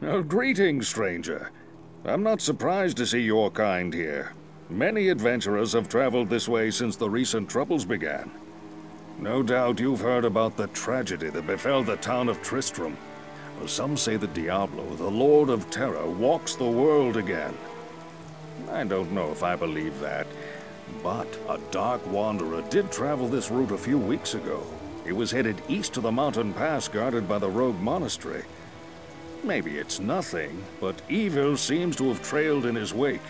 Greetings, stranger. I'm not surprised to see your kind here. Many adventurers have traveled this way since the recent troubles began. No doubt you've heard about the tragedy that befell the town of Tristram. Some say that Diablo, the Lord of Terror, walks the world again. I don't know if I believe that, but a dark wanderer did travel this route a few weeks ago. He was headed east to the mountain pass guarded by the rogue monastery. Maybe it's nothing, but evil seems to have trailed in his wake.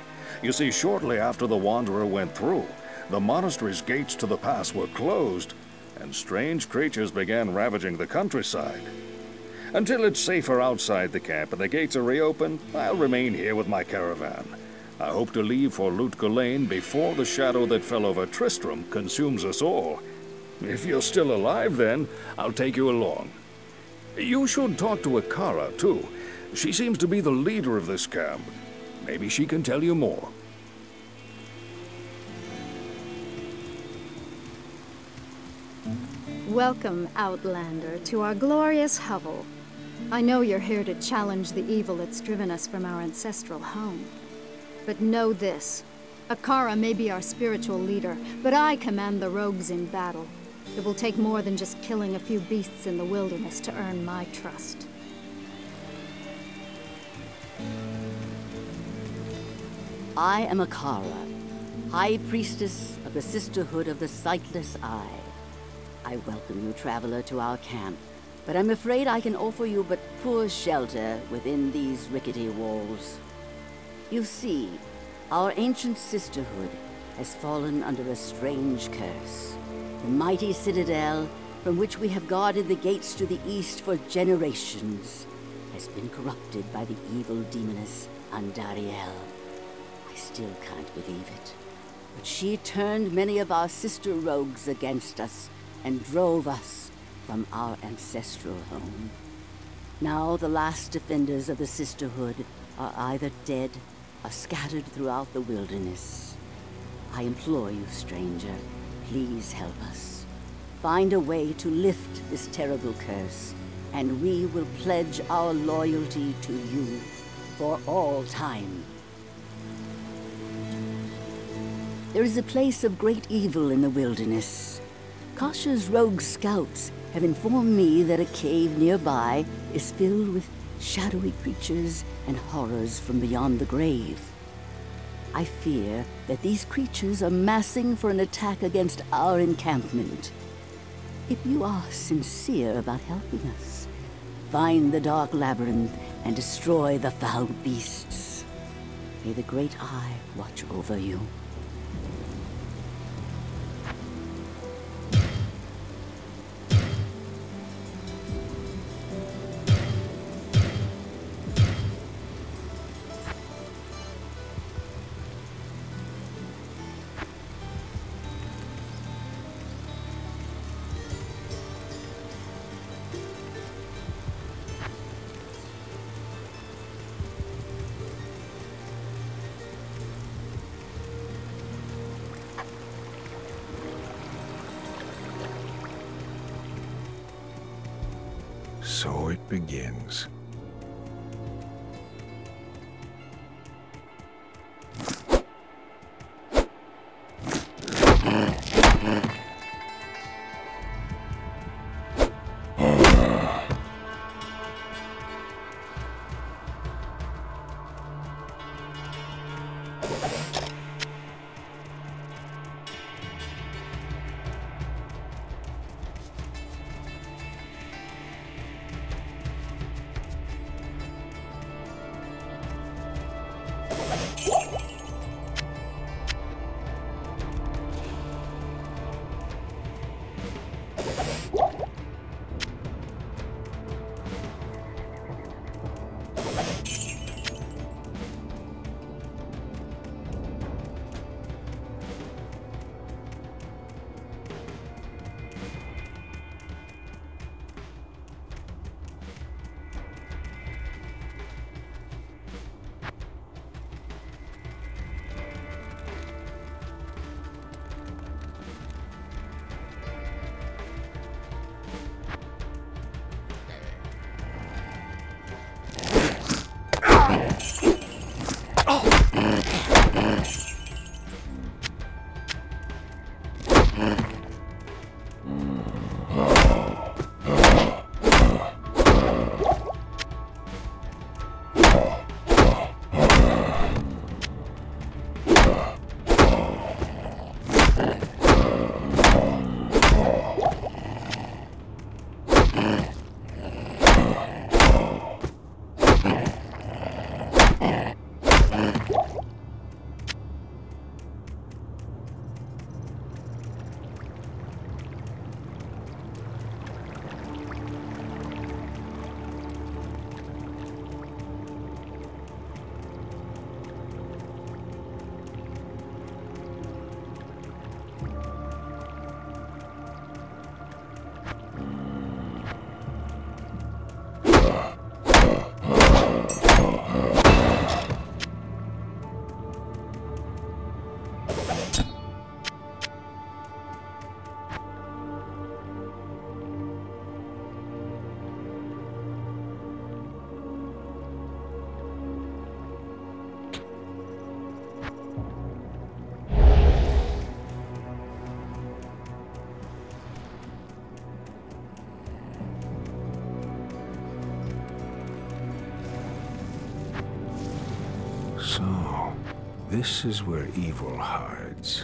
You see, shortly after the wanderer went through, the monastery's gates to the pass were closed, and strange creatures began ravaging the countryside. Until it's safer outside the camp and the gates are reopened, I'll remain here with my caravan. I hope to leave for Lutga Lane before the shadow that fell over Tristram consumes us all. If you're still alive then, I'll take you along. You should talk to Akara, too. She seems to be the leader of this camp. Maybe she can tell you more. Welcome, Outlander, to our glorious hovel. I know you're here to challenge the evil that's driven us from our ancestral home. But know this. Akara may be our spiritual leader, but I command the rogues in battle. It will take more than just killing a few beasts in the wilderness to earn my trust. I am Akara, High Priestess of the Sisterhood of the Sightless Eye. I welcome you, traveler, to our camp, but I'm afraid I can offer you but poor shelter within these rickety walls. You see, our ancient sisterhood has fallen under a strange curse. The mighty citadel, from which we have guarded the gates to the east for generations, has been corrupted by the evil demoness Andariel. I still can't believe it, but she turned many of our sister rogues against us and drove us from our ancestral home. Now the last defenders of the sisterhood are either dead or scattered throughout the wilderness. I implore you, stranger, please help us. Find a way to lift this terrible curse, and we will pledge our loyalty to you for all time. There is a place of great evil in the wilderness. Kasha's rogue scouts have informed me that a cave nearby is filled with shadowy creatures and horrors from beyond the grave. I fear that these creatures are massing for an attack against our encampment. If you are sincere about helping us, find the dark labyrinth and destroy the foul beasts. May the Great Eye watch over you. So it begins. So, this is where evil hides.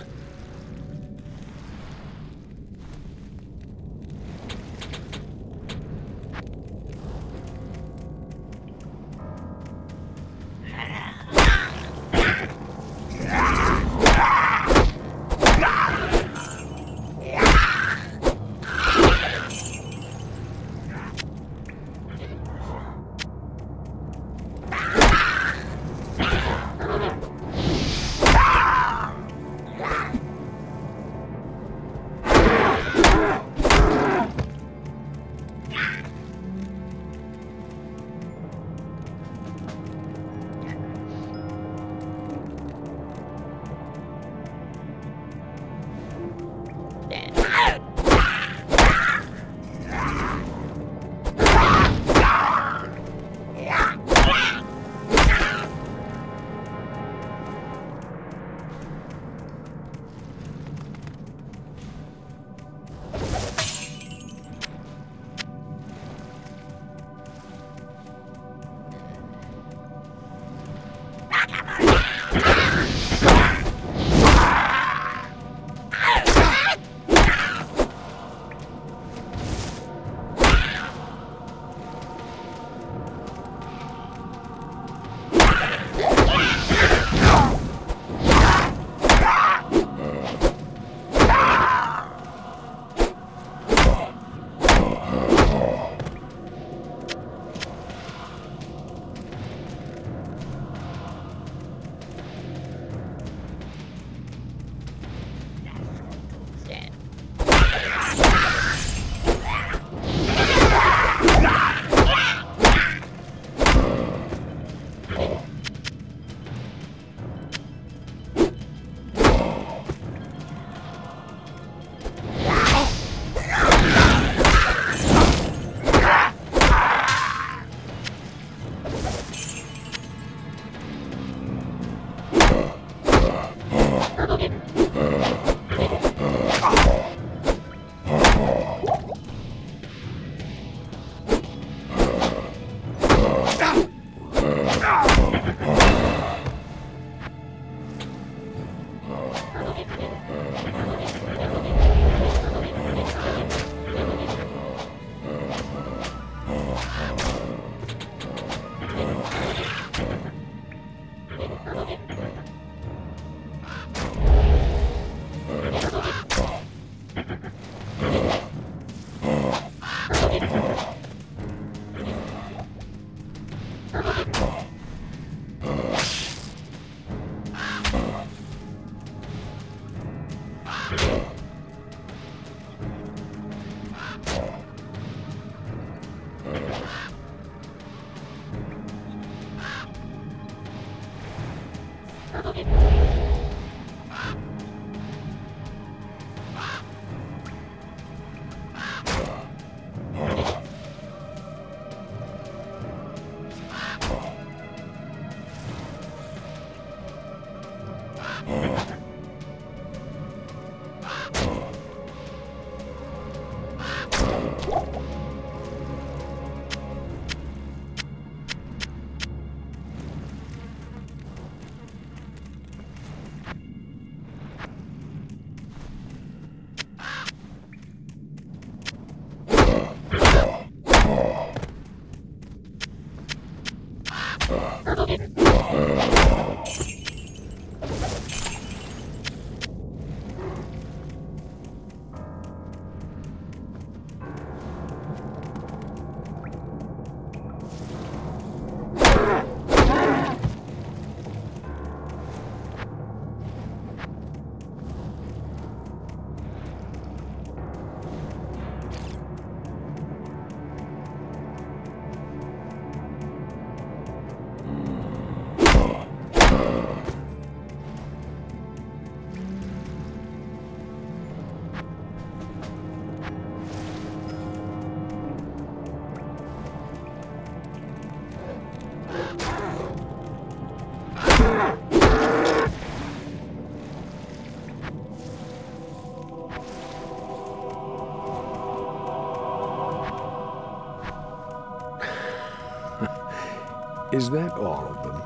Is that all of them?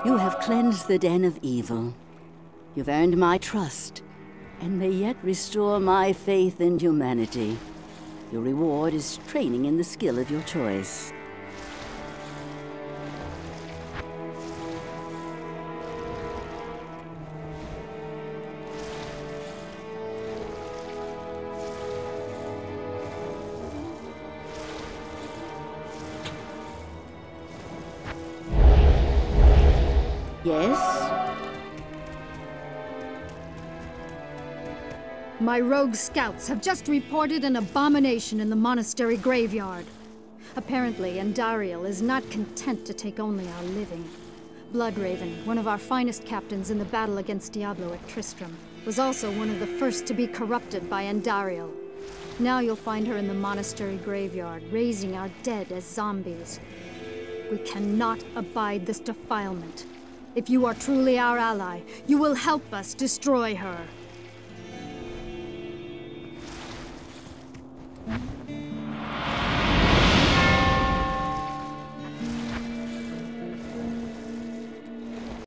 You have cleansed the den of evil. You've earned my trust, and may yet restore my faith in humanity. Your reward is training in the skill of your choice. Yes? My rogue scouts have just reported an abomination in the monastery graveyard. Apparently, Andariel is not content to take only our living. Bloodraven, one of our finest captains in the battle against Diablo at Tristram, was also one of the first to be corrupted by Andariel. Now you'll find her in the monastery graveyard, raising our dead as zombies. We cannot abide this defilement. If you are truly our ally, you will help us destroy her.